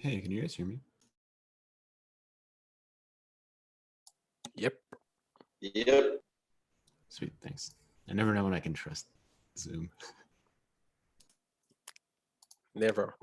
Hey, can you guys hear me? Yep. Yep. Sweet, thanks. I never know when I can trust Zoom. Never.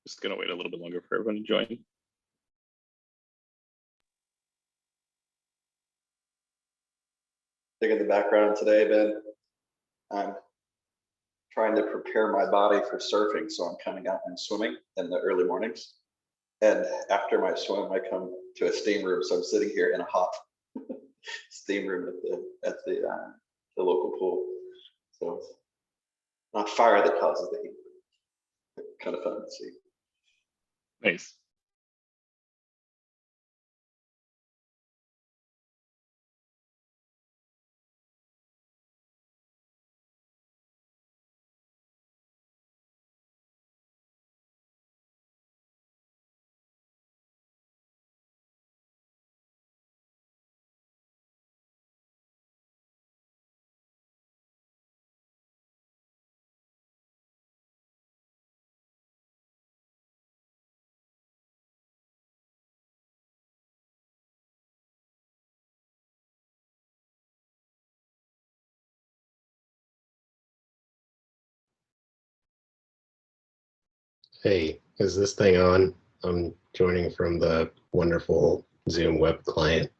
Just gonna wait a little bit longer for everyone to join. In the background today, Ben, I'm trying to prepare my body for surfing, so I'm coming out and swimming in the early mornings. And after my swim, I come to a steam room, so I'm sitting here in a hot steam room at the local pool. So it's not fire that causes the heat. Kind of fun to see. Nice. Hey, is this thing on? I'm joining from the wonderful Zoom web client.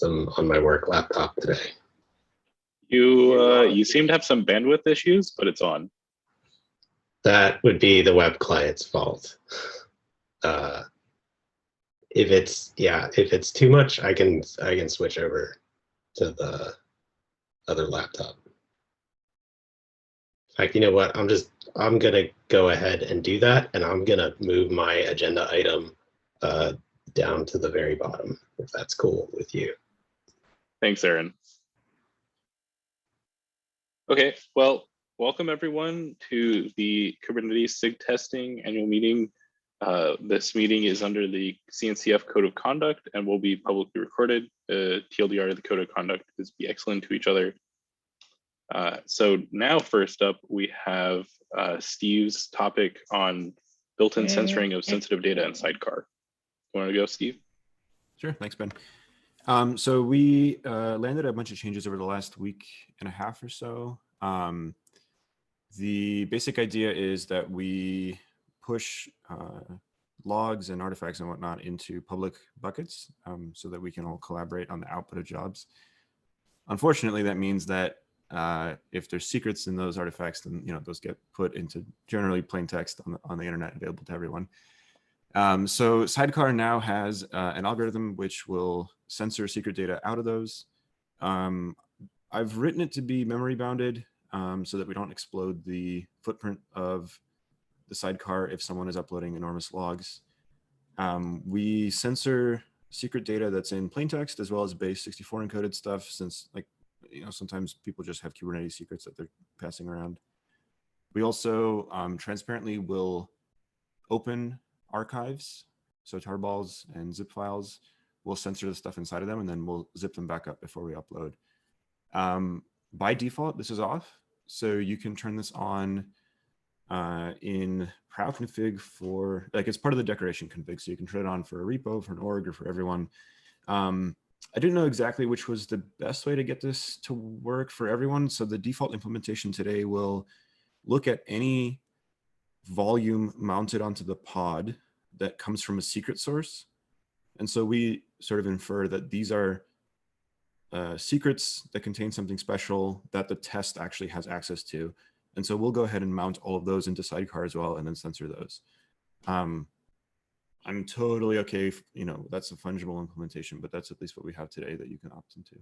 I'm on my work laptop today. You seem to have some bandwidth issues, but it's on. That would be the web client's fault. If it's too much, I can switch over to the other laptop. In fact, you know what? I'm gonna go ahead and do that, and I'm gonna move my agenda item down to the very bottom, if that's cool with you. Thanks, Aaron. Okay, well, welcome everyone to the Kubernetes SIG Testing annual meeting This meeting is under the CNCF Code of Conduct and will be publicly recorded. TLDR, the Code of Conduct is be excellent to each other. So now first up, we have Steve's topic on built-in censoring of sensitive data in Sidecar. You want to go, Steve? Sure, thanks, Ben. So we landed a bunch of changes over the last week and a half or so. The basic idea is that we push logs and artifacts and whatnot into public buckets so that we can all collaborate on the output of jobs. Unfortunately, that means that if there's secrets in those artifacts, then those get put into generally plain text on the internet, available to everyone. So Sidecar now has an algorithm which will censor secret data out of those. I've written it to be memory bounded so that we don't explode the footprint of the Sidecar if someone is uploading enormous logs. We censor secret data that's in plain text as well as base 64 encoded stuff, since sometimes people just have Kubernetes secrets that they're passing around. We also transparently will open archives, so tarballs and zip files. We'll censor the stuff inside of them and then we'll zip them back up before we upload. By default, this is off, so you can turn this on in prow config for, it's part of the decoration config, so you can turn it on for a repo, for an org, or for everyone. I didn't know exactly which was the best way to get this to work for everyone, so the default implementation today will look at any volume mounted onto the pod that comes from a secret source. And so we sort of infer that these are secrets that contain something special that the test actually has access to. And so we'll go ahead and mount all of those into Sidecar as well and then censor those. I'm totally okay if, that's a fungible implementation, but that's at least what we have today that you can opt into.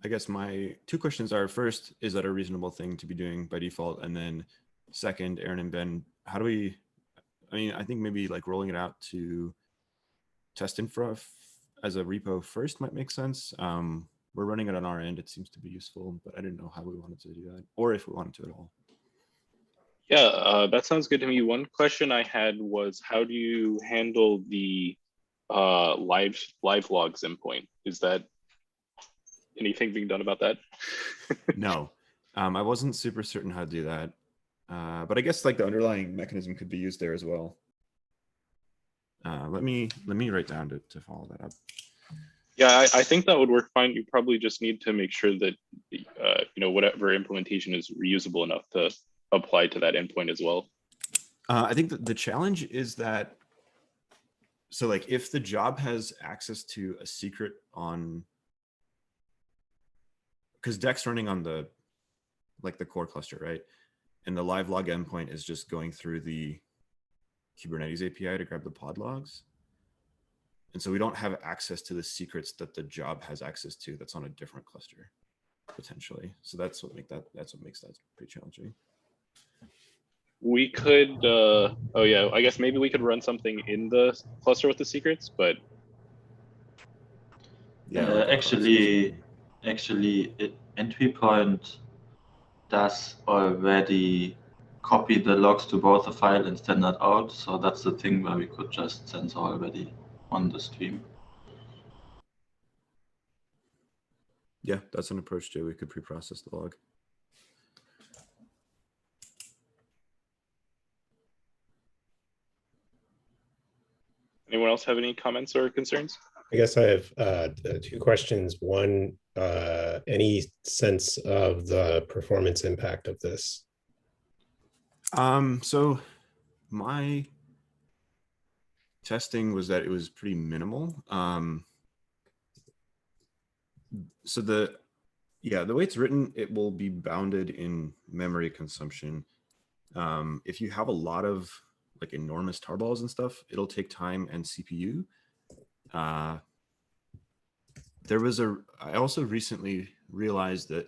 I guess my two questions are, first, is that a reasonable thing to be doing by default? And then second, Aaron and Ben, how do we, I think maybe rolling it out to test infra as a repo first might make sense. We're running it on our end. It seems to be useful, but I didn't know how we wanted to do that or if we wanted to at all. Yeah, that sounds good to me. One question I had was, how do you handle the live logs endpoint? Is that anything being done about that? No, I wasn't super certain how to do that, but I guess the underlying mechanism could be used there as well. Let me write down to follow that up. Yeah, I think that would work fine. You probably just need to make sure that whatever implementation is reusable enough to apply to that endpoint as well. I think that the challenge is that, so if the job has access to a secret on, because Deck's running on the the core cluster, right? And the live log endpoint is just going through the Kubernetes API to grab the pod logs. And so we don't have access to the secrets that the job has access to that's on a different cluster, potentially. So that's what makes that pretty challenging. We could, oh yeah, I guess maybe we could run something in the cluster with the secrets, but yeah, actually, entry point does already copy the logs to both the file and send that out. So that's the thing where we could just censor already on the stream. Yeah, that's an approach too. We could pre-process the log. anyone else have any comments or concerns? I guess I have two questions. One, any sense of the performance impact of this? So my testing was that it was pretty minimal. So the way it's written, it will be bounded in memory consumption. If you have a lot of enormous tarballs and stuff, it'll take time and CPU. I also recently realized that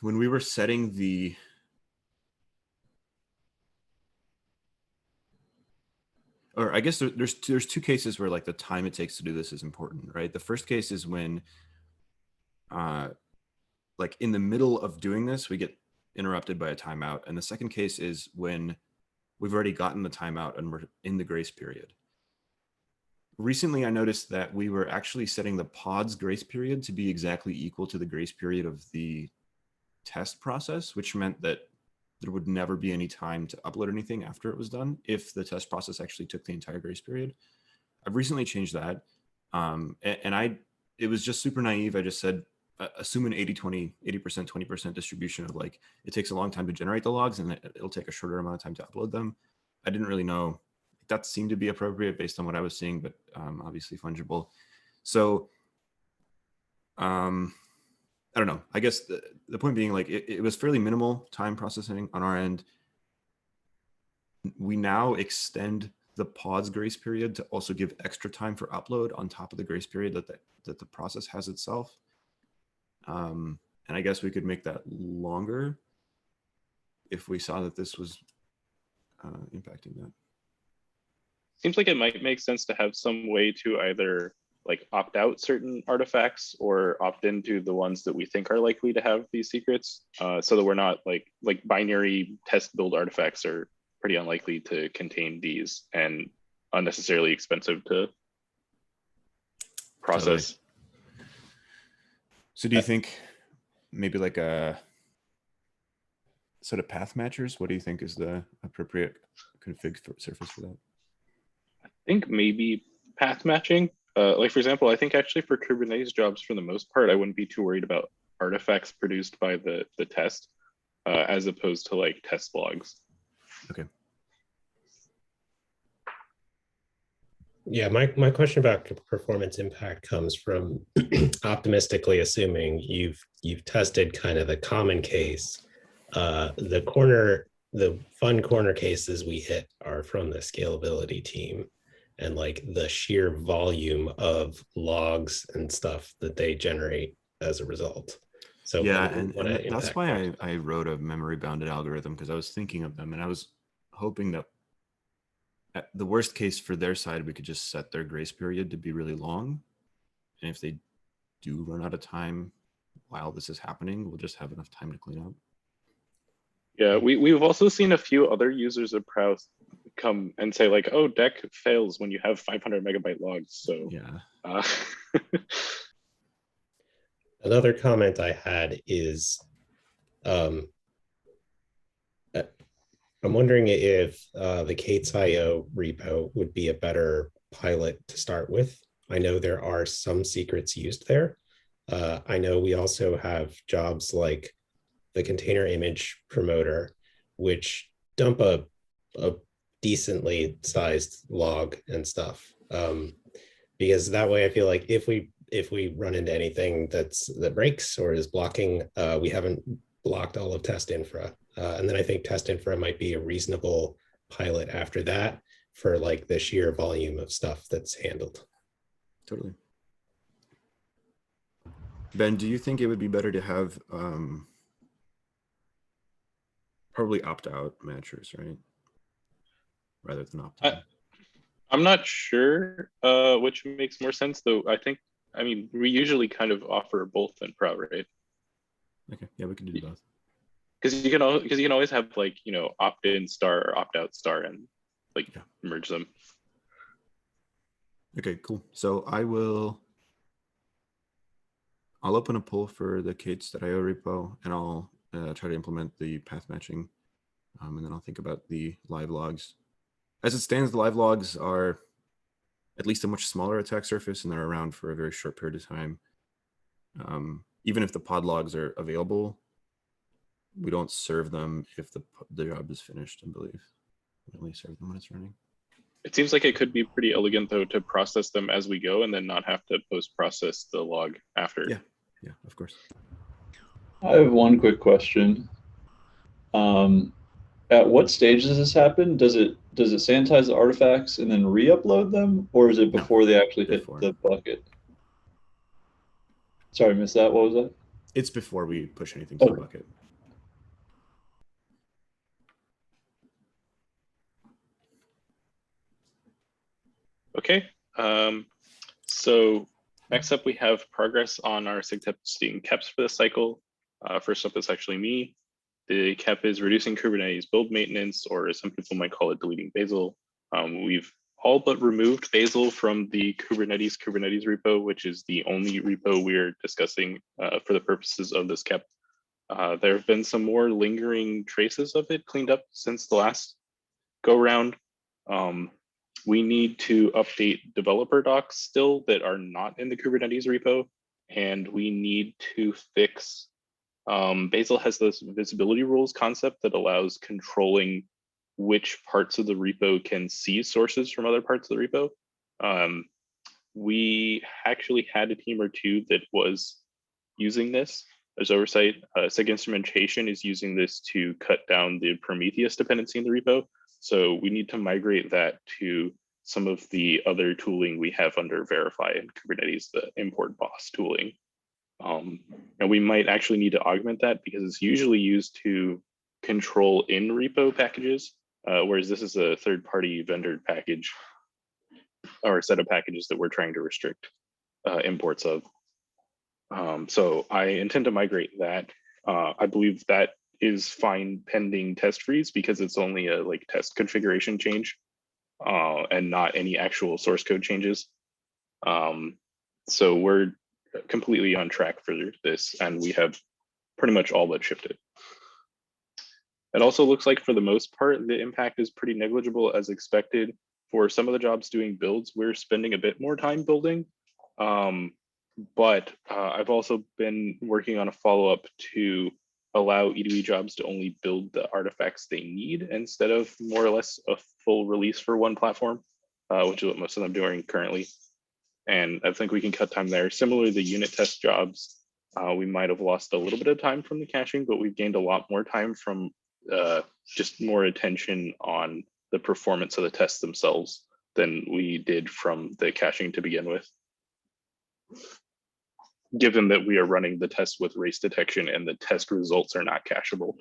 when we were setting or I guess there's two cases where the time it takes to do this is important, right? The first case is when like in the middle of doing this, we get interrupted by a timeout. And the second case is when we've already gotten the timeout and we're in the grace period. Recently, I noticed that we were actually setting the pod's grace period to be exactly equal to the grace period of the test process, which meant that there would never be any time to upload anything after it was done if the test process actually took the entire grace period. I've recently changed that. It was just super naive. I just said, assume an 80-20, 80%, 20% distribution of like, it takes a long time to generate the logs and it'll take a shorter amount of time to upload them. I didn't really know. That seemed to be appropriate based on what I was seeing, but obviously fungible. So I don't know. I guess the point being like, it was fairly minimal time processing on our end. We now extend the pod's grace period to also give extra time for upload on top of the grace period that the process has itself. And I guess we could make that longer if we saw that this was impacting that. Seems like it might make sense to have some way to either like opt out certain artifacts or opt into the ones that we think are likely to have these secrets, so that we're not like binary test build artifacts are pretty unlikely to contain these and unnecessarily expensive to process. Totally. So do you think maybe like a set of path matchers? What do you think is the appropriate config surface for that? I think maybe path matching. Like for example, I think actually for Kubernetes jobs, for the most part, I wouldn't be too worried about artifacts produced by the test, as opposed to like test logs. Okay. Yeah, my question about performance impact comes from optimistically assuming you've tested kind of the common case. The fun corner cases we hit are from the scalability team, and like the sheer volume of logs and stuff that they generate as a result. So yeah, and that's why I wrote a memory bounded algorithm, because I was thinking of them and I was hoping that at the worst case for their side, we could just set their grace period to be really long. And if they do run out of time while this is happening, we'll just have enough time to clean up. Yeah, we've also seen a few other users of Proust come and say like, oh, deck fails when you have 500 megabyte logs. So yeah. Another comment I had is, I'm wondering if the Kates.io repo would be a better pilot to start with. I know there are some secrets used there. I know we also have jobs like the container image promoter, which dump a decently sized log and stuff. Because that way I feel like if we run into anything that breaks or is blocking, we haven't blocked all of test infra. And then I think test infra might be a reasonable pilot after that for like the sheer volume of stuff that's handled. Totally. Ben, do you think it would be better to have probably opt-out matchers, right? Rather than opt-in? I'm not sure which makes more sense, though. I mean, we usually kind of offer both in Pro, right? Okay, yeah, we can do both. Because you can always have like, you know, opt-in star or opt-out star and like merge them. Okay, cool. So I'll open a pull for the Kates.io repo, and I'll try to implement the path matching, and then I'll think about the live logs. As it stands, the live logs are at least a much smaller attack surface, and they're around for a very short period of time. Even if the pod logs are available, we don't serve them if the job is finished, I believe. We only serve them when it's running. It seems like it could be pretty elegant, though, to process them as we go and then not have to post-process the log after. Yeah, of course. I have one quick question. At what stage does this happen? Does it sanitize the artifacts and then re-upload them, or is it before they actually hit the bucket? Sorry, I missed that. What was that? It's before we push anything to the bucket. Okay. So next up, we have progress on our SIG testing KEPs for the cycle. First up is actually me. The KEP is reducing Kubernetes build maintenance, or as some people might call it, deleting Bazel. We've all but removed Bazel from the Kubernetes repo, which is the only repo we're discussing for the purposes of this KEP. There have been some more lingering traces of it cleaned up since the last go round. We need to update developer docs still that are not in the Kubernetes repo, and we need to fix Bazel has this visibility rules concept that allows controlling which parts of the repo can see sources from other parts of the repo. We actually had a team or two that was using this as oversight. SIG instrumentation is using this to cut down the Prometheus dependency in the repo. So we need to migrate that to some of the other tooling we have under Verify and Kubernetes, the import boss tooling. And we might actually need to augment that because it's usually used to control in repo packages, whereas this is a third-party vendor package or a set of packages that we're trying to restrict imports of. So I intend to migrate that. I believe that is fine pending test freeze because it's only a test configuration change and not any actual source code changes. So we're completely on track for this, and we have pretty much all but shipped it. It also looks like for the most part, the impact is pretty negligible as expected. For some of the jobs doing builds, we're spending a bit more time building. But I've also been working on a follow-up to allow E2E jobs to only build the artifacts they need instead of more or less a full release for one platform, which is what most of them are doing currently. And I think we can cut time there. Similarly, the unit test jobs, we might have lost a little bit of time from the caching, but we've gained a lot more time from just more attention on the performance of the tests themselves than we did from the caching to begin with. Given that we are running the test with race detection and the test results are not cacheable.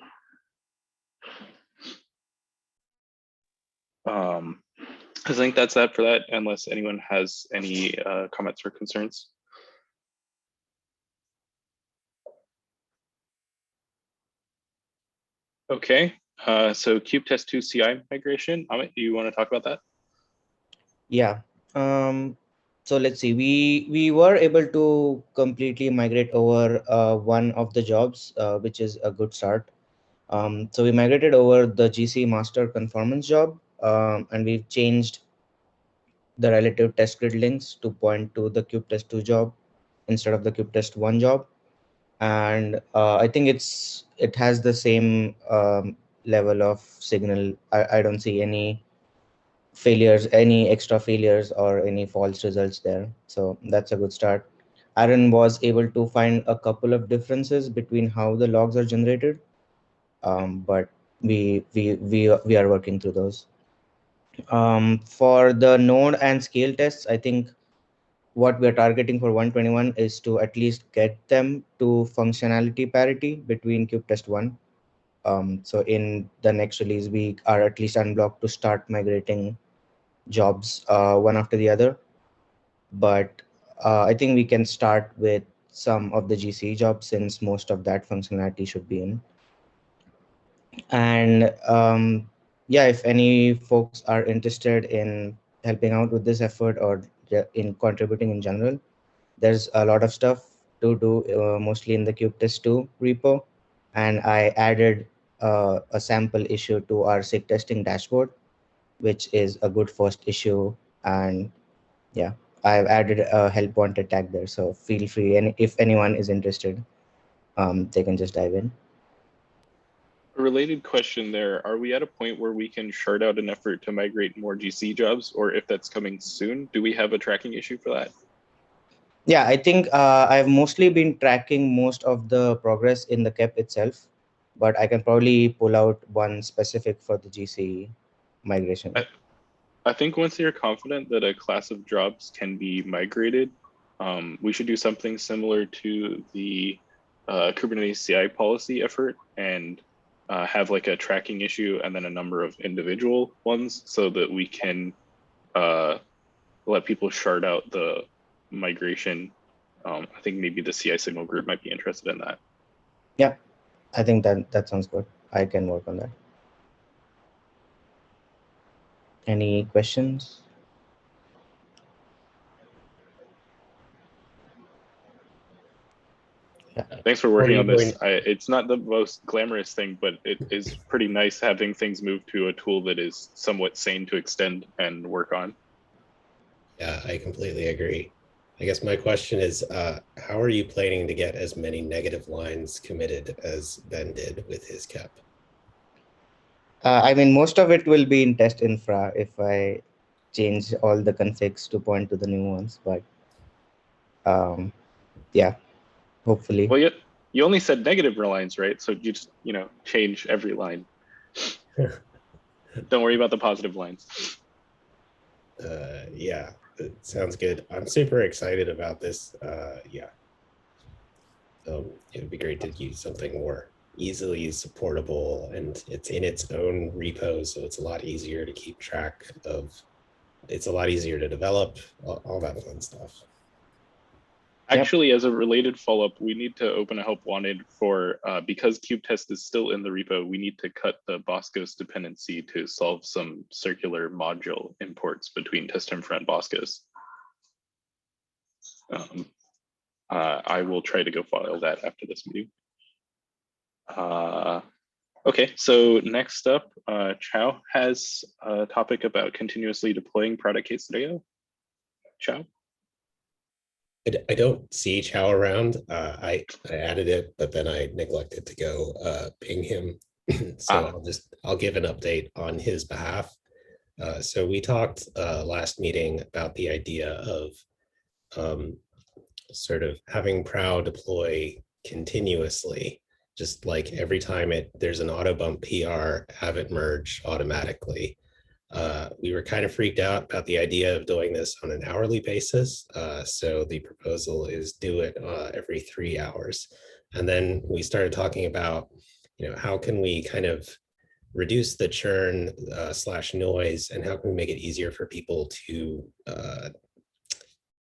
I think that's that for that, unless anyone has any comments or concerns. Okay, so kubetest 2 CI migration. Amit, do you want to talk about that? Yeah. So let's see. We were able to completely migrate over one of the jobs, which is a good start. So we migrated over the GC master conformance job, and we've changed the relative test grid links to point to the kubetest 2 job instead of the kubetest 1 job. And I think it has the same level of signal. I don't see any failures, any extra failures or any false results there. So that's a good start. Aaron was able to find a couple of differences between how the logs are generated, but we are working through those. For the node and scale tests, I think what we're targeting for 121 is to at least get them to functionality parity between kubetest 1. So in the next release, we are at least unblocked to start migrating jobs one after the other. But I think we can start with some of the GC jobs since most of that functionality should be in. And yeah, if any folks are interested in helping out with this effort or in contributing in general, there's a lot of stuff to do, mostly in the kubetest 2 repo. And I added a sample issue to our SIG testing dashboard, which is a good first issue. And yeah, I've added a help wanted tag there. So feel free, and if anyone is interested, they can just dive in. A related question there, are we at a point where we can shard out an effort to migrate more GC jobs, or if that's coming soon, do we have a tracking issue for that? Yeah, I think I've mostly been tracking most of the progress in the KEP itself, but I can probably pull out one specific for the GC migration. I think once you're confident that a class of jobs can be migrated, we should do something similar to the Kubernetes CI policy effort and have like a tracking issue and then a number of individual ones so that we can let people shard out the migration. I think maybe the CI signal group might be interested in that. Yeah, I think that sounds good. I can work on that. Any questions? Thanks for How are working you on this. going- It's not the most glamorous thing, but it is pretty nice having things move to a tool that is somewhat sane to extend and work on. Yeah, I completely agree. I guess my question is, how are you planning to get as many negative lines committed as Ben did with his cap? I mean, most of it will be in test infra if I change all the configs to point to the new ones, but yeah, hopefully. Well, you only said negative lines, right? So you just, change every line. Don't worry about the positive lines. Yeah, it sounds good. I'm super excited about this. Yeah. It would be great to use something more easily supportable, and it's in its own repo, so it's a lot easier to keep track of. It's a lot easier to develop, all that fun stuff. Actually, as a related follow-up, we need to open a help wanted for, because kubetest is still in the repo, we need to cut the Boscos dependency to solve some circular module imports between testinfra and Boscos. I will try to go file that after this meeting. Okay, so next up, Chow has a topic about continuously deploying product case scenario. Chow? I don't see Chow around. I added it, but then I neglected to go ping him. So I'll give an update on his behalf. So we talked last meeting about the idea of sort of having Prow deploy continuously, just like every time there's an auto bump PR, have it merge automatically. We were kind of freaked out about the idea of doing this on an hourly basis. So the proposal is do it every 3 hours. And then we started talking about, how can we kind of reduce the churn / noise, and how can we make it easier for people to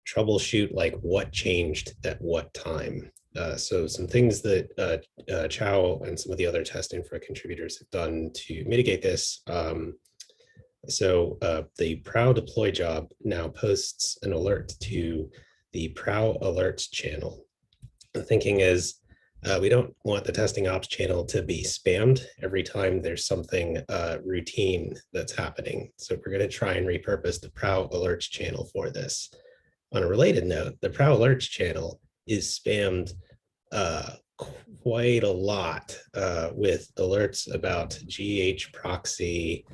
troubleshoot like what changed at what time. So some things that Chow and some of the other test infra contributors have done to mitigate this. So the Prow deploy job now posts an alert to the Prow alerts channel. The thinking is we don't want the testing ops channel to be spammed every time there's something routine that's happening. So we're going to try and repurpose the Prow alerts channel for this. On a related note, the Prow alerts channel is spammed quite a lot with alerts about GH proxy,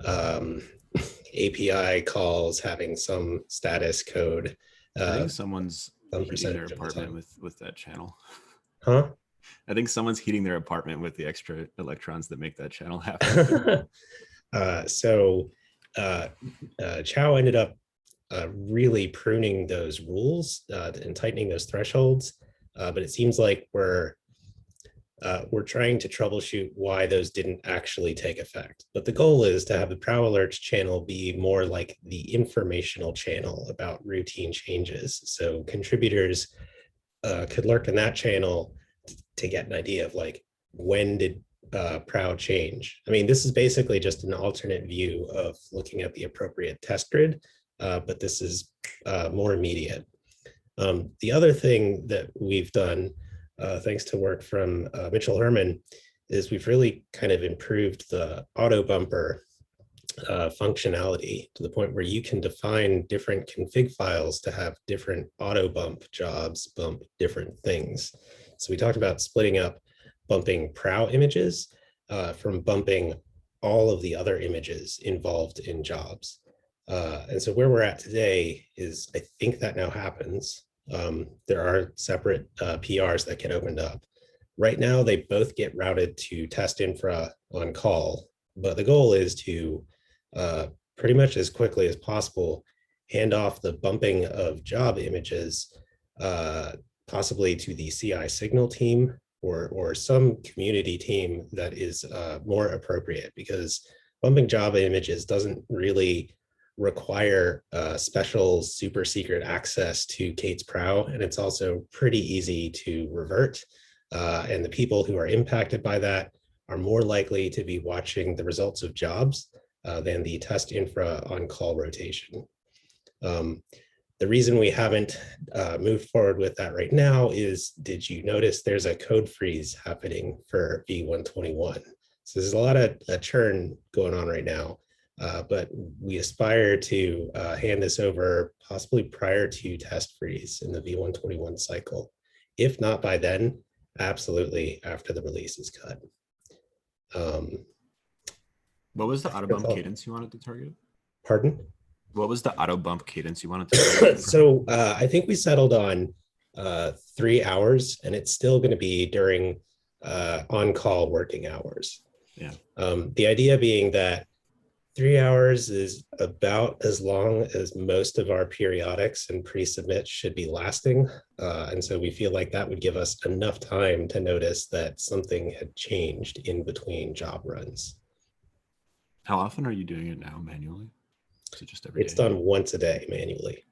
API calls having some status code. I think someone's heating their percentage of the apartment time. with that channel. Huh? I think someone's heating their apartment with the extra electrons that make that channel happen. So Chow ended up really pruning those rules and tightening those thresholds, but it seems like we're trying to troubleshoot why those didn't actually take effect. But the goal is to have the Prow alerts channel be more like the informational channel about routine changes. So contributors could lurk in that channel to get an idea of like, when did Prow change? I mean, this is basically just an alternate view of looking at the appropriate test grid, but this is more immediate. The other thing that we've done, thanks to work from Mitchell Herman, is we've really kind of improved the auto bumper functionality to the point where you can define different config files to have different auto bump jobs bump different things. So we talked about splitting up bumping Prow images from bumping all of the other images involved in jobs. And so where we're at today is, I think that now happens. There are separate PRs that get opened up. Right now, they both get routed to test infra on call, but the goal is to pretty much as quickly as possible hand off the bumping of job images, possibly to the CI signal team or some community team that is more appropriate, because bumping job images doesn't really require special super secret access to Kate's Prow, and it's also pretty easy to revert. And the people who are impacted by that are more likely to be watching the results of jobs than the test infra on-call rotation. The reason we haven't moved forward with that right now is, did you notice there's a code freeze happening for V121? So there's a lot of churn going on right now, but we aspire to hand this over possibly prior to test freeze in the V121 cycle. If not by then, absolutely after the release is cut. What was the auto bump cadence you wanted to target? Pardon? What was the auto bump cadence you wanted to target? So I think we settled on 3 hours, and it's still going to be during on-call working hours. Yeah. The idea being that 3 hours is about as long as most of our periodics and pre-submits should be lasting. And so we feel like that would give us enough time to notice that something had changed in between job runs. How often are you doing it now manually? Is it just every day? It's done once a day manually.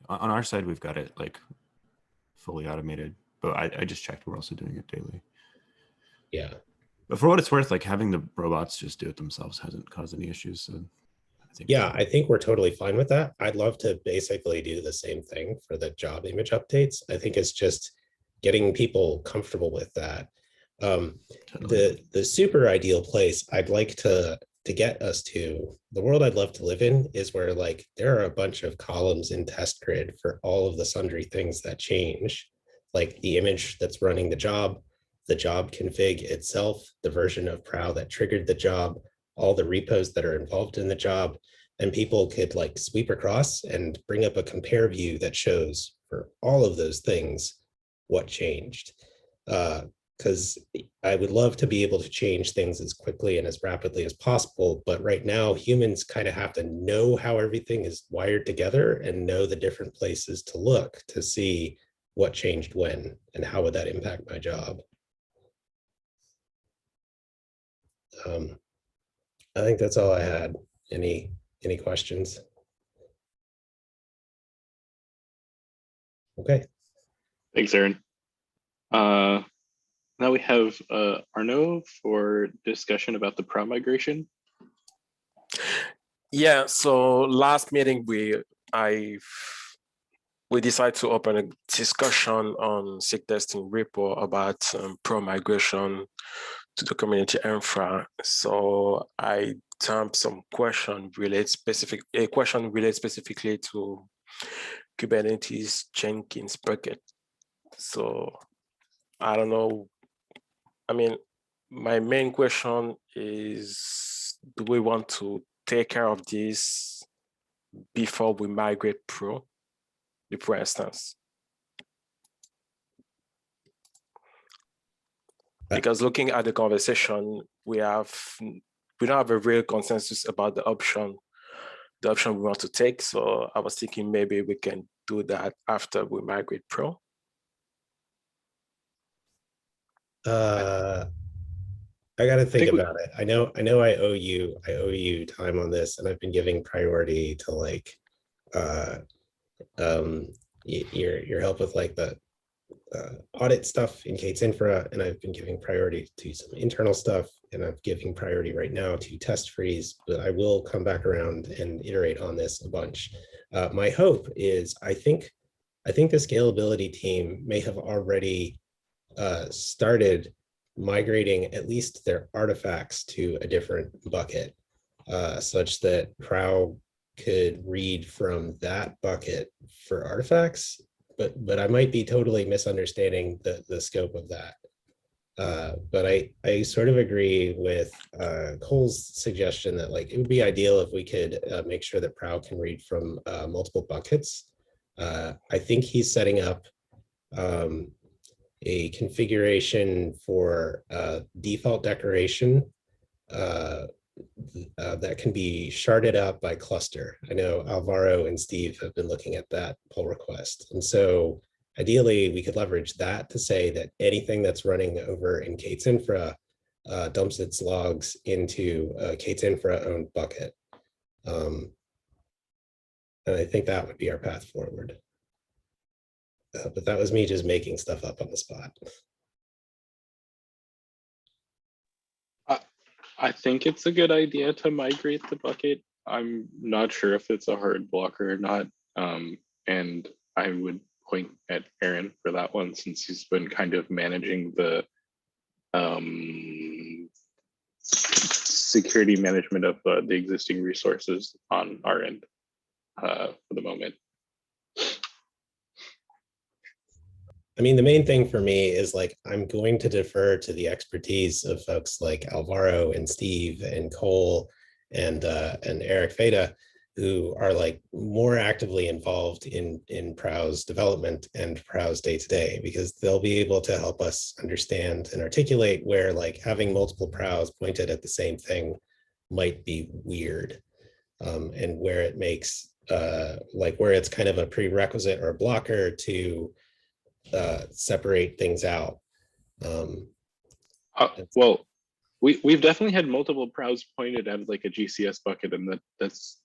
On our side, we've got it like fully automated, but I just checked. We're also doing it daily. Yeah. But for what it's worth, like having the robots just do it themselves hasn't caused any issues. So I think we're totally fine with that. I'd love to basically do the same thing for the job image updates. I think it's just getting people comfortable with that. Totally. The super ideal place I'd like to get us to, the world I'd love to live in, is where like there are a bunch of columns in test grid for all of the sundry things that change, like the image that's running the job config itself, the version of Prow that triggered the job, all the repos that are involved in the job, and people could like sweep across and bring up a compare view that shows for all of those things what changed. Because I would love to be able to change things as quickly and as rapidly as possible. But right now, humans kind of have to know how everything is wired together and know the different places to look to see what changed when and how would that impact my job. I think that's all I had. Any questions? Okay. Thanks, Aaron. Now we have Arnaud for discussion about the Prow migration. Yeah, so last meeting we decided to open a discussion on SIG testing repo about Prow migration to the community infra. So I dumped some question related specifically to Kubernetes Jenkins bucket. So I don't know. I mean, my main question is, do we want to take care of this before we migrate the Pro instance? Because looking at the conversation, we don't have a real consensus about the option we want to take. So I was thinking maybe we can do that after we migrate Pro. I got to think about it. I know I owe you time on this, and I've been giving priority to like your help with like the audit stuff in Kate's infra, and I've been giving priority to some internal stuff, and I'm giving priority right now to test freeze, but I will come back around and iterate on this a bunch. My hope is I think the scalability team may have already started migrating at least their artifacts to a different bucket, such that Prow could read from that bucket for artifacts, but I might be totally misunderstanding the scope of that. But I sort of agree with Cole's suggestion that like it would be ideal if we could make sure that Prow can read from multiple buckets. I think he's setting up a configuration for default decoration that can be sharded out by cluster. I know Alvaro and Steve have been looking at that pull request. And so ideally we could leverage that to say that anything that's running over in Kate's infra dumps its logs into Kate's infra owned bucket. And I think that would be our path forward. But that was me just making stuff up on the spot. I think it's a good idea to migrate the bucket. I'm not sure if it's a hard blocker or not. And I would point at Aaron for that one, since he's been kind of managing the security management of the existing resources on our end for the moment. I mean, the main thing for me is like, I'm going to defer to the expertise of folks like Alvaro and Steve and Cole and Eric Feda, who are like more actively involved in Prow's development and Prow's day-to-day, because they'll be able to help us understand and articulate where like having multiple Prows pointed at the same thing might be weird, and where it makes like where it's kind of a prerequisite or a blocker to separate things out. Well, we've definitely had multiple Prows pointed at like a GCS bucket, and that's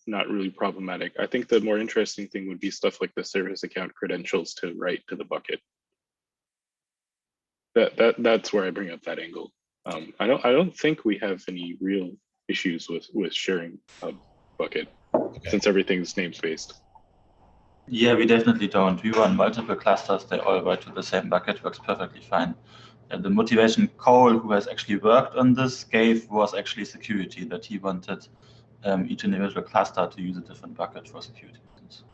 not really problematic. I think the more interesting thing would be stuff like the service account credentials to write to the bucket. That's where I bring up that angle. I don't think we have any real issues with sharing a bucket, since everything's namespaced. Yeah, we definitely don't. We run multiple clusters, they all write to the same bucket, works perfectly fine. And the motivation Cole, who has actually worked on this, gave was actually security, that he wanted each individual cluster to use a different bucket for security reasons.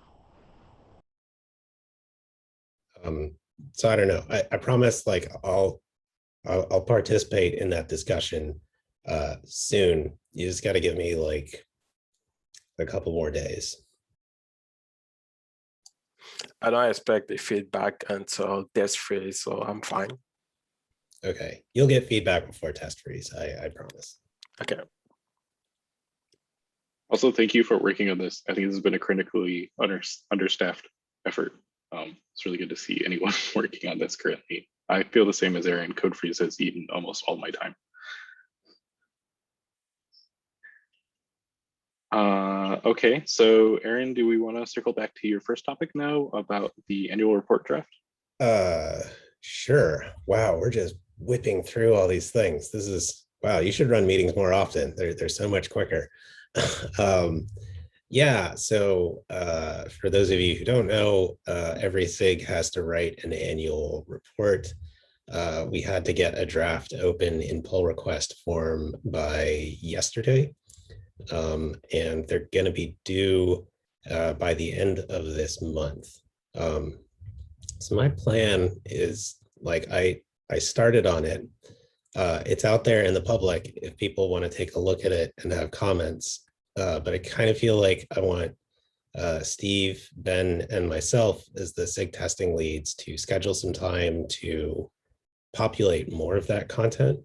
So I don't know. I promise like I'll participate in that discussion soon. You just got to give me like a couple more days. I don't expect the feedback until test freeze, so I'm fine. Okay, you'll get feedback before test freeze. I promise. Okay. Also, thank you for working on this. I think this has been a critically understaffed effort. It's really good to see anyone working on this currently. I feel the same as Aaron. Code freeze has eaten almost all my time. Okay, so Aaron, do we want to circle back to your first topic now about the annual report draft? Sure. Wow, we're just whipping through all these things. This is, wow, you should run meetings more often. They're so much quicker. Yeah, so for those of you who don't know, every SIG has to write an annual report. We had to get a draft open in pull request form by yesterday. And they're going to be due by the end of this month. So my plan is like I started on it. It's out there in the public if people want to take a look at it and have comments. But I kind of feel like I want Steve, Ben, and myself as the SIG testing leads to schedule some time to populate more of that content.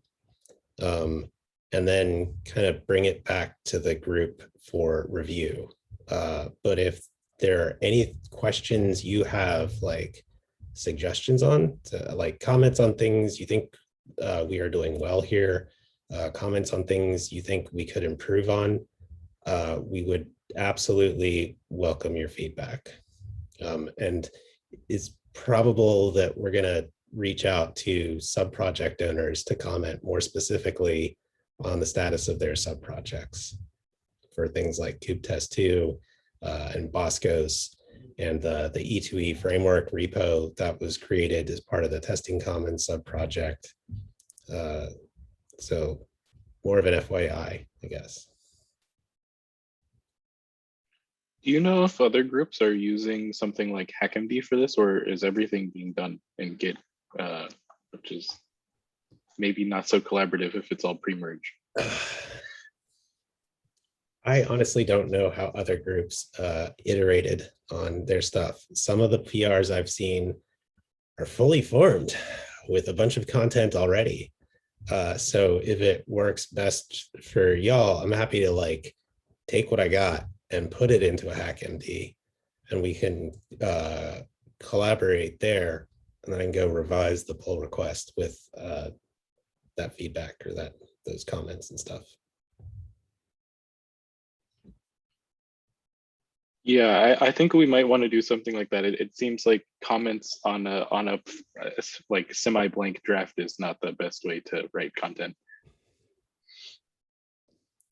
And then kind of bring it back to the group for review. But if there are any questions you have, like suggestions on, like comments on things you think we are doing well here, comments on things you think we could improve on, we would absolutely welcome your feedback. And it's probable that we're gonna reach out to sub-project owners to comment more specifically on the status of their sub-projects for things like kubetest 2 and Bosco's and the E2E framework repo that was created as part of the Testing Commons sub-project. So more of an FYI, I guess. Do you know if other groups are using something like HackMD for this, or is everything being done in Git, which is maybe not so collaborative if it's all pre-merge? I honestly don't know how other groups iterated on their stuff. Some of the PRs I've seen are fully formed with a bunch of content already. So if it works best for y'all, I'm happy to like take what I got and put it into a HackMD, and we can collaborate there, and then I can go revise the pull request with that feedback or those comments and stuff. Yeah, I think we might want to do something like that. It seems like comments on a like semi-blank draft is not the best way to write content.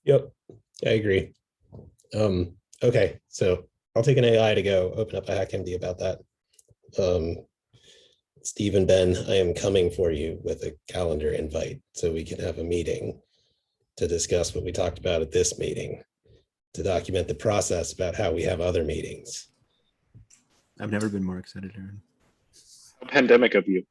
Yep, I agree. Okay, so I'll take an AI to go open up a HackMD about that. Steve and Ben, I am coming for you with a calendar invite so we can have a meeting to discuss what we talked about at this meeting, to document the process about how we have other meetings. I've never been more excited, Aaron. A pandemic of you.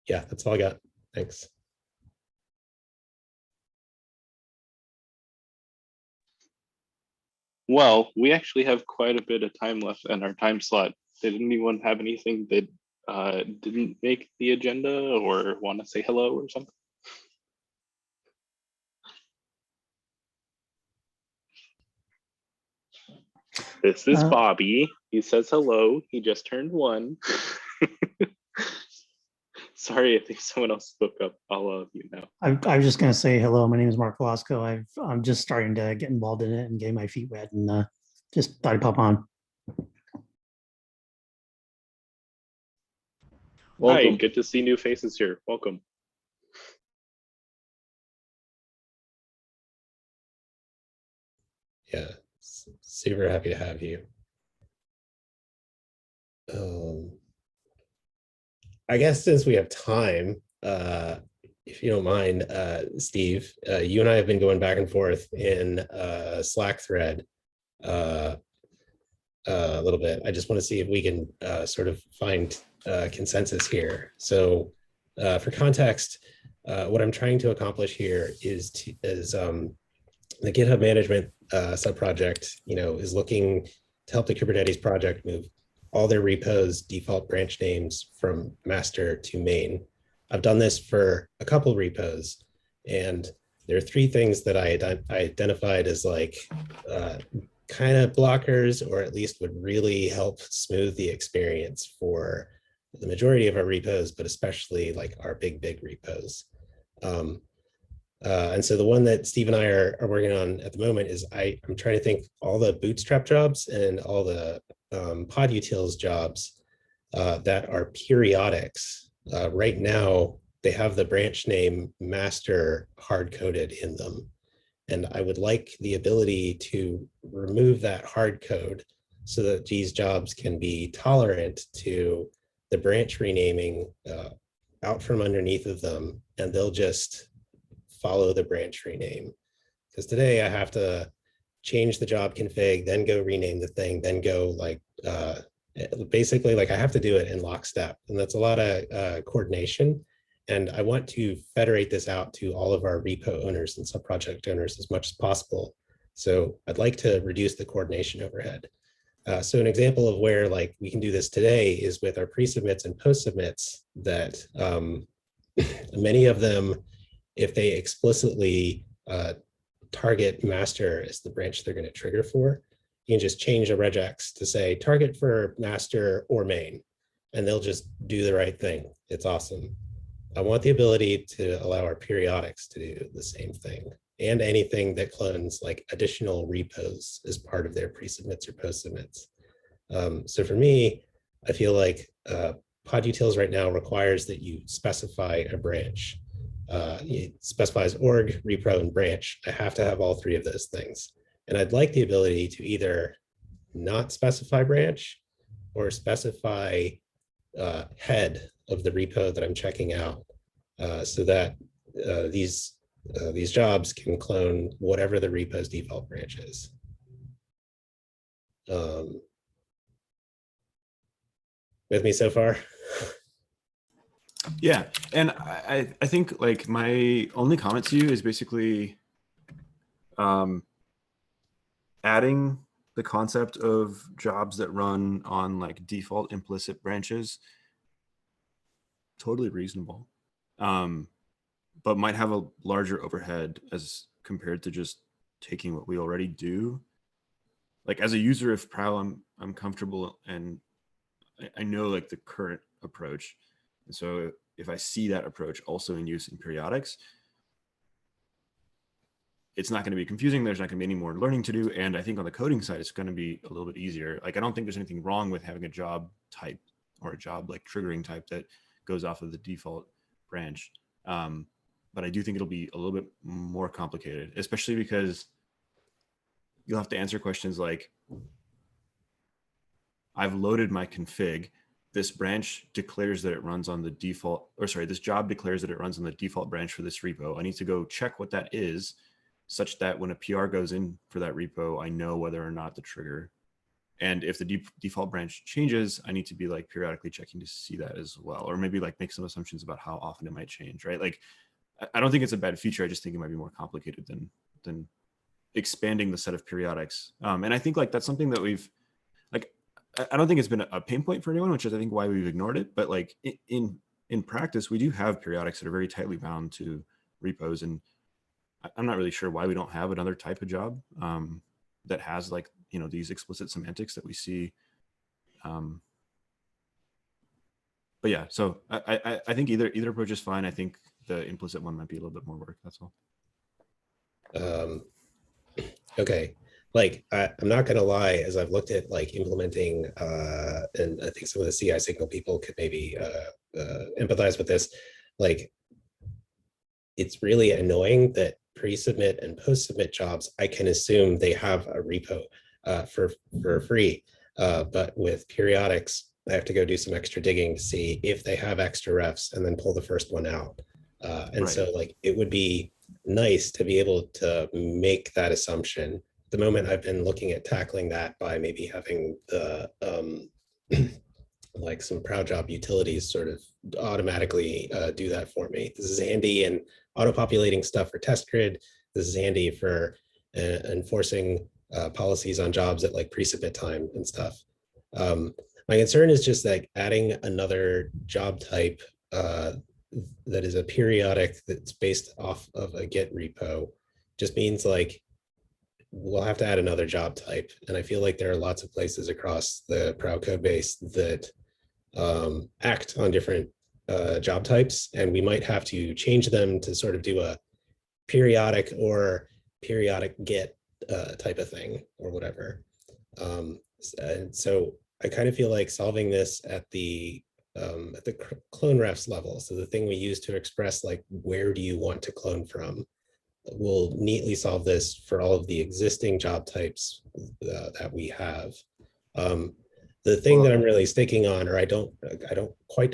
Yeah, that's all I got. Thanks. Well, we actually have quite a bit of time left in our time slot. Did anyone have anything that didn't make the agenda or want to say hello or something? This is Bobby. He says hello. He just turned 1. Sorry, I think someone else spoke up. I'll you know. I was just going to say hello. My name is Mark Velasco. I'm just starting to get involved in it and getting my feet wet, and just thought I'd pop on. Welcome. Hi, good to see new faces here. Welcome. Yeah, super happy to have you. I guess since we have time, if you don't mind, Steve, you and I have been going back and forth in a Slack thread a little bit. I just want to see if we can sort of find consensus here. So for context, what I'm trying to accomplish here is the GitHub management subproject, is looking to help the Kubernetes project move all their repos default branch names from master to main. I've done this for a couple repos, and there are 3 things that I identified as like kind of blockers, or at least would really help smooth the experience for the majority of our repos, but especially like our big repos. And so the one that Steve and I are working on at the moment is I'm trying to think all the bootstrap jobs and all the pod utils jobs that are periodics. Right now, they have the branch name master hard-coded in them. And I would like the ability to remove that hard code so that these jobs can be tolerant to the branch renaming out from underneath of them, and they'll just follow the branch rename. Because today I have to change the job config, then go rename the thing, then go like, basically like I have to do it in lockstep. And that's a lot of coordination. And I want to federate this out to all of our repo owners and subproject owners as much as possible. So I'd like to reduce the coordination overhead. So an example of where like we can do this today is with our pre-submits and post-submits that many of them, if they explicitly target master as the branch they're going to trigger for, you can just change a regex to say target for master or main, and they'll just do the right thing. It's awesome. I want the ability to allow our periodics to do the same thing, and anything that clones like additional repos as part of their pre-submits or post-submits. So for me, I feel like pod utils right now requires that you specify a branch. It specifies org, repro, and branch. I have to have all 3 of those things. And I'd like the ability to either not specify branch or specify head of the repo that I'm checking out, so that these jobs can clone whatever the repo's default branch is. With me so far? Yeah, and I think like my only comment to you is basically adding the concept of jobs that run on like default implicit branches. Totally reasonable, but might have a larger overhead as compared to just taking what we already do. Like as a user of Prow, I'm comfortable, and I know like the current approach. And so if I see that approach also in use in periodics, it's not going to be confusing. There's not going to be any more learning to do. And I think on the coding side, it's going to be a little bit easier. Like, I don't think there's anything wrong with having a job type or a job like triggering type that goes off of the default branch. But I do think it'll be a little bit more complicated, especially because you'll have to answer questions like, I've loaded my config. This branch declares that it runs on the default, or sorry, this job declares that it runs on the default branch for this repo. I need to go check what that is, such that when a PR goes in for that repo, I know whether or not the trigger. And if the default branch changes, I need to be like periodically checking to see that as well, or maybe like make some assumptions about how often it might change, right? Like, I don't think it's a bad feature. I just think it might be more complicated than expanding the set of periodics. And I think like that's something that we've, like, I don't think it's been a pain point for anyone, which is I think why we've ignored it. But like in practice, we do have periodics that are very tightly bound to repos, and I'm not really sure why we don't have another type of job that has like, you know, these explicit semantics that we see. But yeah, so I think either approach is fine. I think the implicit one might be a little bit more work. That's all. Okay, like I'm not gonna lie, as I've looked at like implementing, and I think some of the CI signal people could maybe empathize with this. Like, it's really annoying that pre-submit and post-submit jobs, I can assume they have a repo for free, but with periodics, I have to go do some extra digging to see if they have extra refs and then pull the first one out. And so like, it would be nice to be able to make that assumption. At the moment, I've been looking at tackling that by maybe having the like some proud job utilities sort of automatically do that for me. This is handy in auto-populating stuff for test grid. This is handy for enforcing policies on jobs at like pre-submit time and stuff. My concern is just like adding another job type that is a periodic that's based off of a Git repo just means like we'll have to add another job type. And I feel like there are lots of places across the Proud code base that act on different job types, and we might have to change them to sort of do a periodic or periodic Git type of thing or whatever. And so I kind of feel like solving this at the clone refs level, so the thing we use to express like where do you want to clone from, will neatly solve this for all of the existing job types that we have. The thing that I'm really sticking on, or I don't quite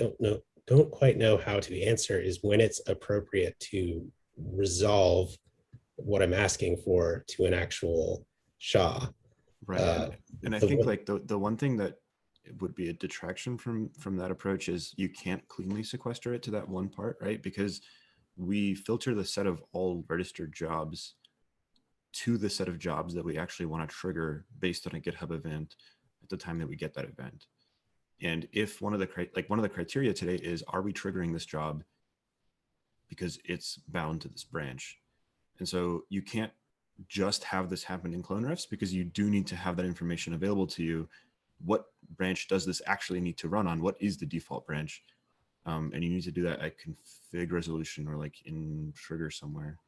know how to answer, is when it's appropriate to resolve what I'm asking for to an actual SHA. Right. And I think like the one thing that would be a detraction from that approach is you can't cleanly sequester it to that one part, right? Because we filter the set of all registered jobs to the set of jobs that we actually want to trigger based on a GitHub event at the time that we get that event. And if one of the criteria today is, are we triggering this job because it's bound to this branch? And so you can't just have this happen in clone refs, because you do need to have that information available to you. What branch does this actually need to run on? What is the default branch? And you need to do that at config resolution or like in trigger somewhere.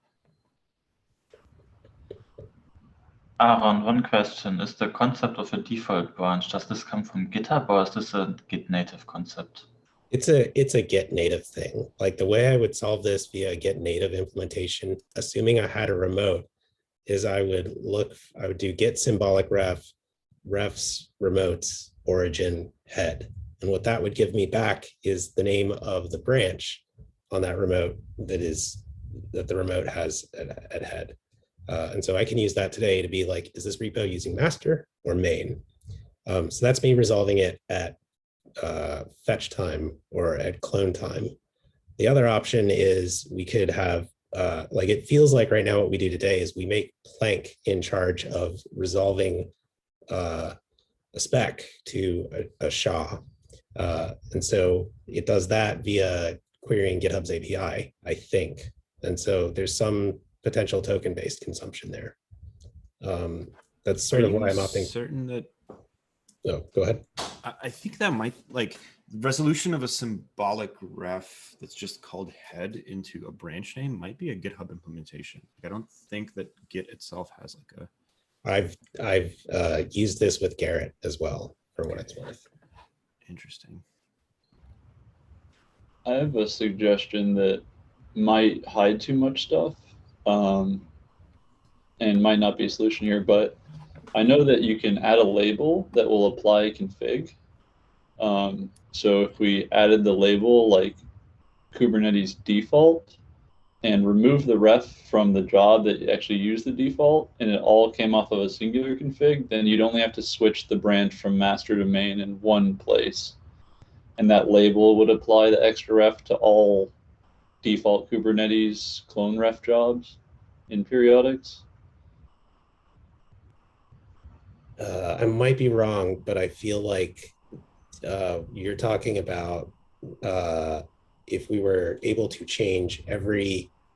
Aaron, one question. Is the concept of a default branch, does this come from GitHub, or is this a Git native concept? It's a Git native thing. Like the way I would solve this via a Git native implementation, assuming I had a remote, is I would do Git symbolic refs, remotes, origin, head. And what that would give me back is the name of the branch on that remote that the remote has at head. And so I can use that today to be like, is this repo using master or main? So that's me resolving it at fetch time or at clone time. The other option is we could have, like it feels like right now what we do today is we make Plank in charge of resolving a spec to a SHA. And so it does that via querying GitHub's API, I think. And so there's some potential token-based consumption there. That's sort of why I'm opting. Certain that. No, go ahead. I think that might, like, resolution of a symbolic ref that's just called head into a branch name might be a GitHub implementation. I don't think that Git itself has like a. I've used this with Garrett as well, for what it's worth. Interesting. I have a suggestion that might hide too much stuff, and might not be a solution here, but I know that you can add a label that will apply config. So if we added the label like Kubernetes default and remove the ref from the job that actually used the default, and it all came off of a singular config, then you'd only have to switch the branch from master to main in one place. And that label would apply the extra ref to all default Kubernetes clone ref jobs in periodics. I might be wrong, but I feel like you're talking about if we were able to change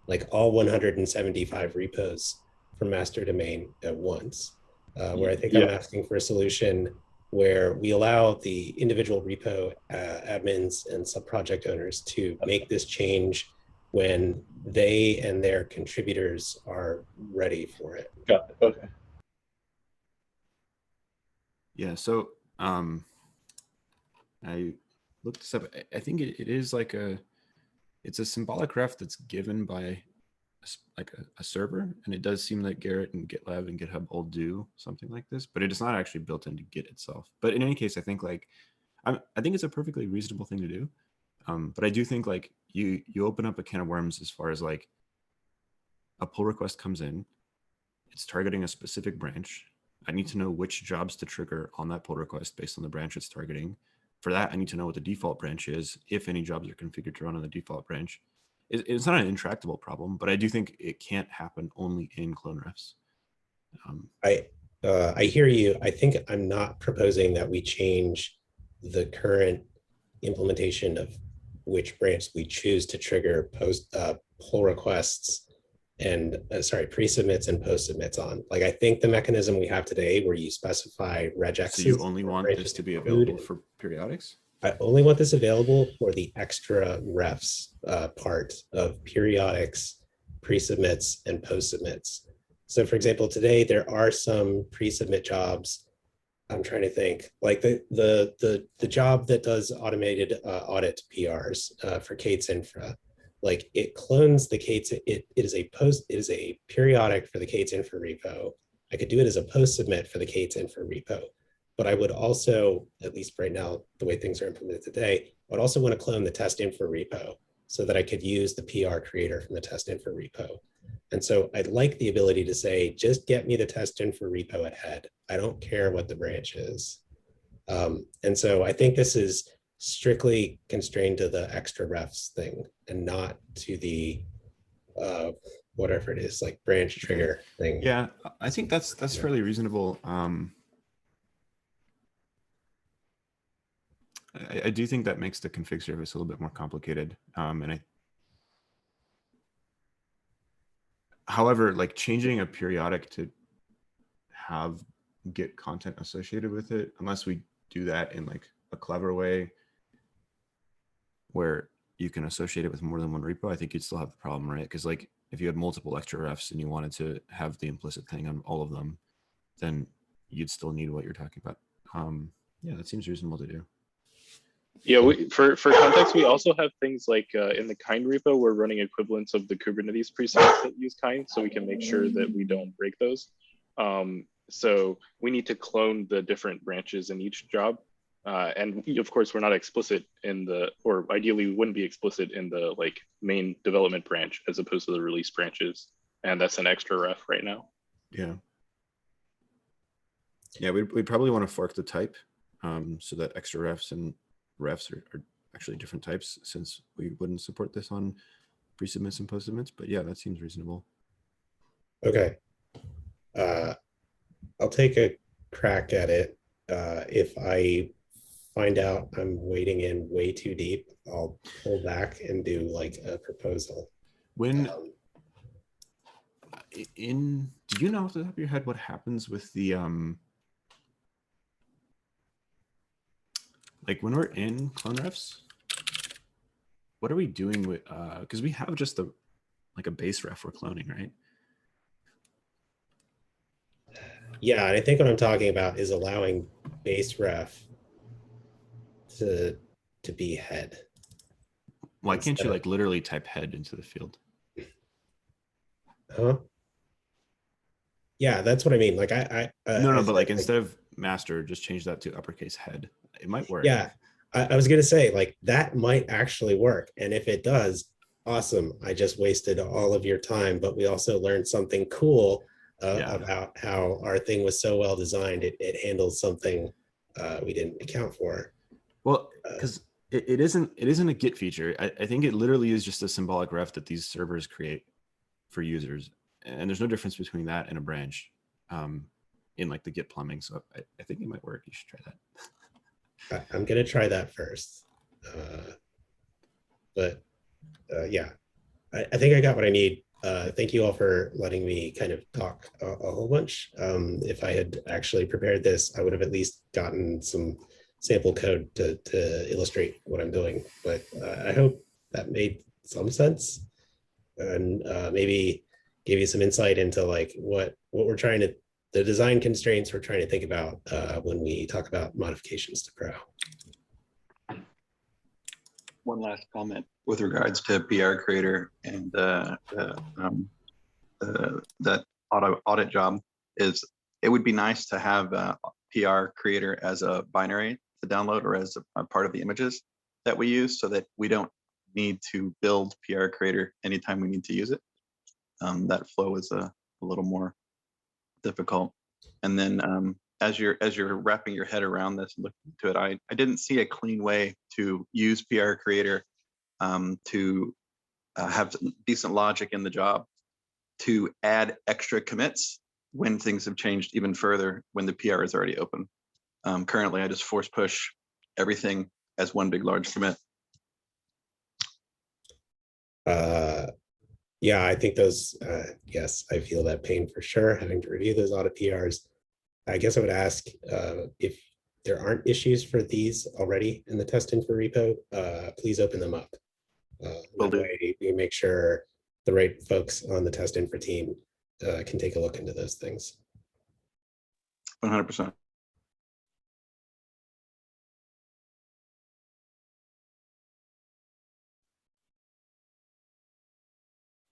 like all 175 repos from master to main at once, where I think I'm asking for a solution where we allow the individual repo admins and sub-project owners to make this change when they and their contributors are ready for it. Got it. Okay. Yeah, so I looked this up. I think it is like it's a symbolic ref that's given by a server, and it does seem like Garrett and GitLab and GitHub all do something like this, but it is not actually built into Git itself. But in any case, I think I think it's a perfectly reasonable thing to do. But I do think like you open up a can of worms as far as like a pull request comes in, it's targeting a specific branch. I need to know which jobs to trigger on that pull request based on the branch it's targeting. For that, I need to know what the default branch is, if any jobs are configured to run on the default branch. It's not an intractable problem, but I do think it can't happen only in clone refs. I hear you. I think I'm not proposing that we change the current implementation of which branch we choose to trigger pull requests and pre-submits and post-submits on. Like, I think the mechanism we have today where you specify regexes. So you only want this to be available for periodics? I only want this available for the extra refs part of periodics, pre-submits, and post-submits. So for example, today there are some pre-submit jobs. I'm trying to think, like the job that does automated audit PRs for Kate's infra. Like, it clones the Kate's, it is a periodic for the Kate's infra repo. I could do it as a post submit for the Kate's infra repo, but I would also, at least right now, the way things are implemented today, I would also want to clone the test infra repo so that I could use the PR creator from the test infra repo. And so I'd like the ability to say, just get me the test infra repo ahead. I don't care what the branch is. And so I think this is strictly constrained to the extra refs thing and not to the whatever it is, like branch trigger thing. Yeah, I think that's fairly reasonable. I do think that makes the config service a little bit more complicated. However, like changing a periodic to have Git content associated with it, unless we do that in like a clever way where you can associate it with more than one repo, I think you'd still have the problem, right? Because like if you had multiple extra refs and you wanted to have the implicit thing on all of them, then you'd still need what you're talking about. Yeah, that seems reasonable to do. Yeah, for context, we also have things like in the kind repo, we're running equivalents of the Kubernetes presets that use kind, so we can make sure that we don't break those. So we need to clone the different branches in each job. And of course, we're not explicit in the, or ideally we wouldn't be explicit in the like main development branch as opposed to the release branches. And that's an extra ref right now. Yeah. Yeah, we'd probably want to fork the type so that extra refs and refs are actually different types, since we wouldn't support this on pre-submits and post-submits. But yeah, that seems reasonable. Okay. I'll take a crack at it. If I find out I'm wading in way too deep, I'll pull back and do like a proposal. When do you know off the top of your head what happens with the like when we're in clone refs, what are we doing with because we have just like a base ref we're cloning, right? Yeah, and I think what I'm talking about is allowing base ref to be head. Why can't you Instead of- like literally type head into the field? Huh? Yeah, that's what I mean. Like No, I but said, like instead of master, just change that to uppercase head. It might work. yeah, I was gonna say like that might actually work, and if it does, awesome. I just wasted all of your time, but we also learned something cool Yeah. about how our thing was so well designed. It handles something we didn't account for. Well, because it isn't a Git feature. I think it literally is just a symbolic ref that these servers create for users, and there's no difference between that and a branch in like the Git plumbing. So I think it might work. You should try that. I'm gonna try that first, but yeah, I think I got what I need. Thank you all for letting me kind of talk a whole bunch. If I had actually prepared this, I would have at least gotten some sample code to illustrate what I'm doing. But I hope that made some sense and maybe gave you some insight into like what we're trying to, the design constraints we're trying to think about when we talk about modifications to Pro. One last comment with regards to PR creator and that audit job is it would be nice to have PR creator as a binary to download or as a part of the images that we use so that we don't need to build PR creator anytime we need to use it. That flow is a little more difficult. And then as you're wrapping your head around this and looking into it, I didn't see a clean way to use PR creator to have decent logic in the job to add extra commits when things have changed even further when the PR is already open. Currently, I just force push everything as one big large commit. Yeah, I think those, yes, I feel that pain for sure, having to review those audit PRs. I guess I would ask if there aren't issues for these already in the testing for repo, please open them up. That way we make sure the right folks on the test info team can take a look into those things. 100%.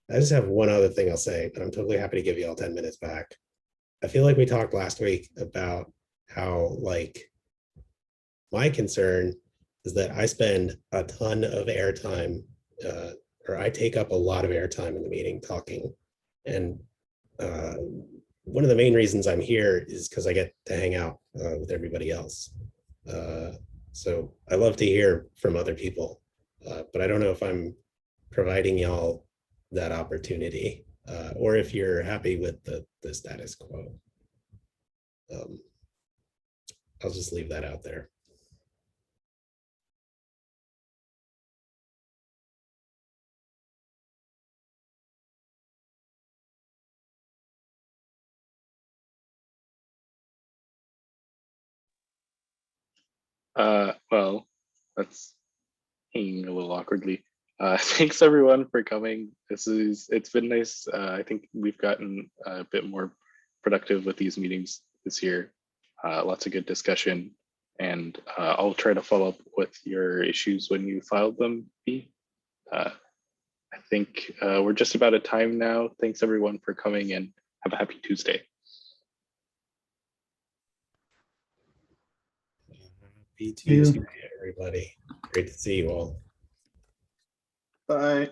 I just have one other thing I'll say, but I'm totally happy to give you all 10 minutes back. I feel like we talked last week about how like my concern is that I spend a ton of airtime or I take up a lot of airtime in the meeting talking. And one of the main reasons I'm here is because I get to hang out with everybody else. So I love to hear from other people, but I don't know if I'm providing y'all that opportunity or if you're happy with the status quo. I'll just leave that out there. Well, that's hanging a little awkwardly. Thanks everyone for coming. It's been nice. I think we've gotten a bit more productive with these meetings this year. Lots of good discussion, and I'll try to follow up with your issues when you filed them. I think we're just about at time now. Thanks everyone for coming, and have a happy Tuesday. Happy Tuesday, everybody. Great to see you all. Bye.